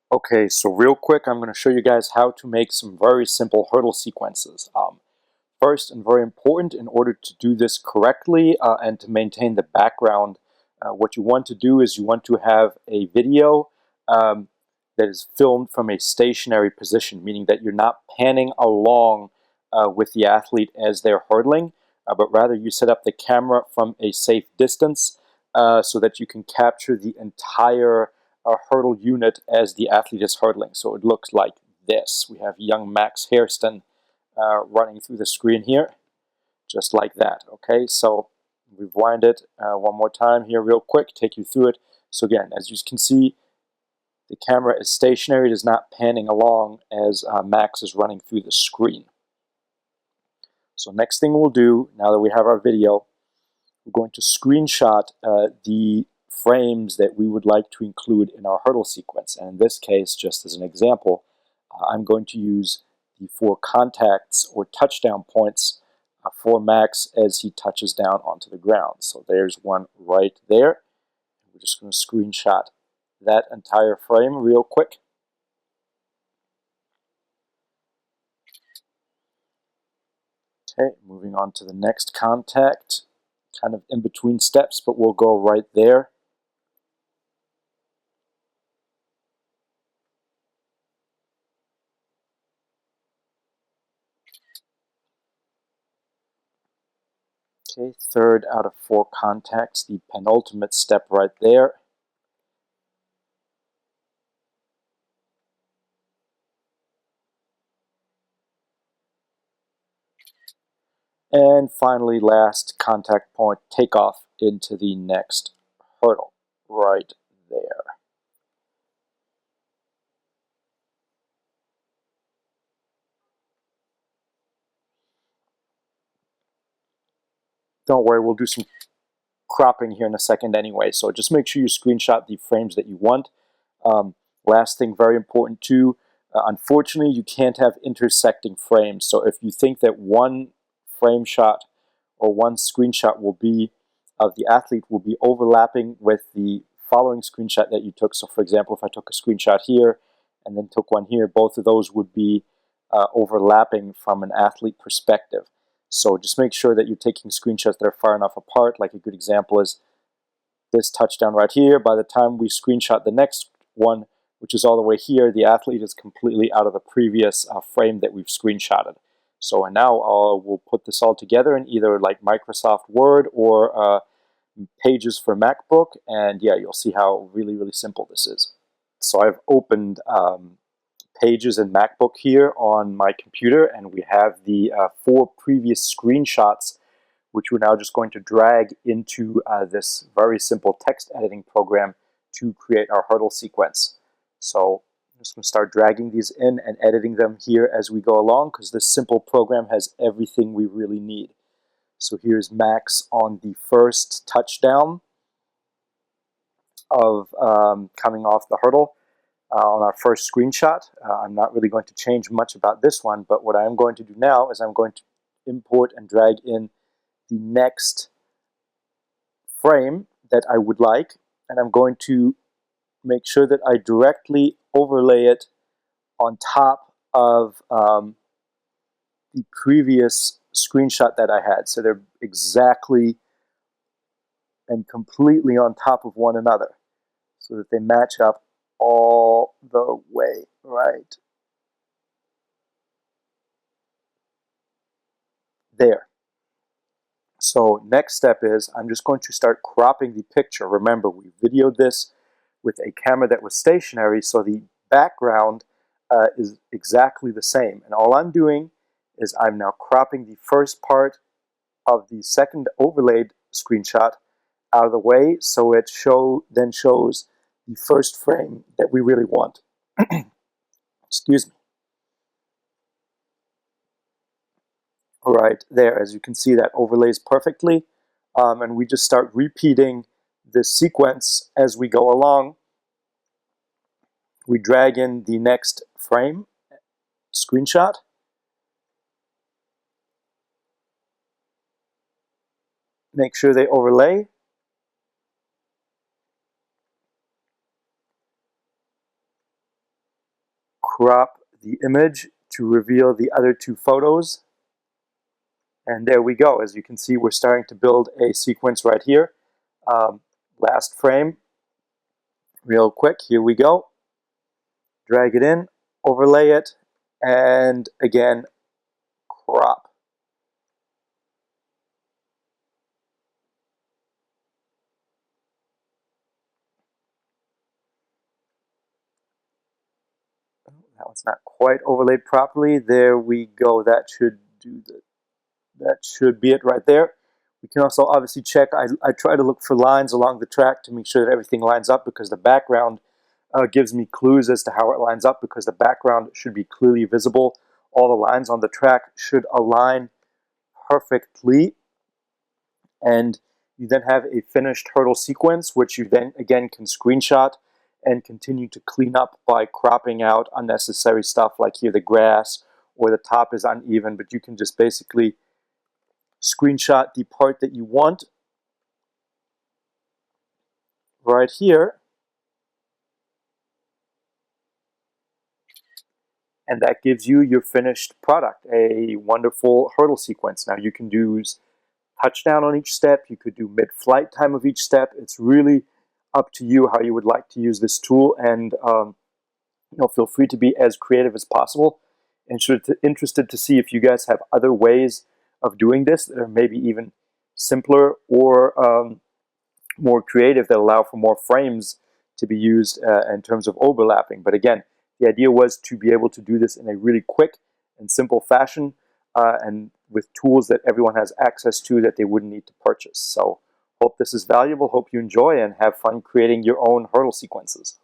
Okay, so real quick, I'm going to show you guys how to make some very simple hurdle sequences. First, and very important, in order to do this correctly and to maintain the background, what you want to do is you want to have a video um, that is filmed from a stationary position, meaning that you're not panning along with the athlete as they're hurdling, but rather you set up the camera from a safe distance so that you can capture the entire hurdle unit as the athlete is hurdling. So it looks like this. We have young Max Hairston running through the screen here, just like that. Okay, so rewind it one more time here real quick, take you through it. So again, as you can see, the camera is stationary. It is not panning along as Max is running through the screen. So next thing we'll do, now that we have our video, we're going to screenshot the frames that we would like to include in our hurdle sequence. And in this case, just as an example, I'm going to use the 4 contacts or touchdown points for Max as he touches down onto the ground. So there's one right there. We're just going to screenshot that entire frame real quick. Okay, moving on to the next contact, kind of in between steps, but we'll go right there. Okay, 3rd out of 4 contacts, the penultimate step right there. And finally, last contact point, takeoff into the next hurdle, right there. Don't worry, we'll do some cropping here in a second anyway, so just make sure you screenshot the frames that you want. Last thing, very important too, unfortunately you can't have intersecting frames, so if you think that one frame shot or one screenshot will be of the athlete will be overlapping with the following screenshot that you took, so for example if I took a screenshot here and then took one here, both of those would be overlapping from an athlete perspective. So just make sure that you're taking screenshots that are far enough apart. Like a good example is this touchdown right here. By the time we screenshot the next one, which is all the way here, the athlete is completely out of the previous frame that we've screenshotted. So and now we'll put this all together in either like Microsoft Word or Pages for MacBook, and yeah, you'll see how really, really simple this is. So I've opened Pages in MacBook here on my computer, and we have the 4 previous screenshots, which we're now just going to drag into this very simple text editing program to create our hurdle sequence. So I'm just going to start dragging these in and editing them here as we go along, because this simple program has everything we really need. So here's Max on the first touchdown of coming off the hurdle. On our first screenshot. I'm not really going to change much about this one, but what I'm going to do now is I'm going to import and drag in the next frame that I would like, and I'm going to make sure that I directly overlay it on top of the previous screenshot that I had. So they're exactly and completely on top of one another so that they match up all the way, right there. So next step is I'm just going to start cropping the picture. Remember, we videoed this with a camera that was stationary, so the background is exactly the same. And all I'm doing is I'm now cropping the first part of the second overlaid screenshot out of the way, so it then shows the first frame that we really want. Excuse me. Right there, as you can see, that overlays perfectly. And we just start repeating this sequence as we go along. We drag in the next frame, screenshot. Make sure they overlay. crop the image to reveal the other two photos. And there we go. As you can see, we're starting to build a sequence right here. Last frame, real quick, here we go. Drag it in, overlay it, and again, crop. That one's not quite overlaid properly. There we go. That should be it right there. We can also obviously check. I try to look for lines along the track to make sure that everything lines up, because the background gives me clues as to how it lines up, because the background should be clearly visible. All the lines on the track should align perfectly. And you then have a finished hurdle sequence, which you then again can screenshot and continue to clean up by cropping out unnecessary stuff, like here the grass or the top is uneven, but you can just basically screenshot the part that you want right here, and that gives you your finished product, a wonderful hurdle sequence. Now you can do touchdown on each step, you could do mid-flight time of each step. It's really up to you how you would like to use this tool, and feel free to be as creative as possible. And interested to see if you guys have other ways of doing this that are maybe even simpler or more creative, that allow for more frames to be used in terms of overlapping. But again, the idea was to be able to do this in a really quick and simple fashion, and with tools that everyone has access to that they wouldn't need to purchase. So hope this is valuable, hope you enjoy, and have fun creating your own hurdle sequences.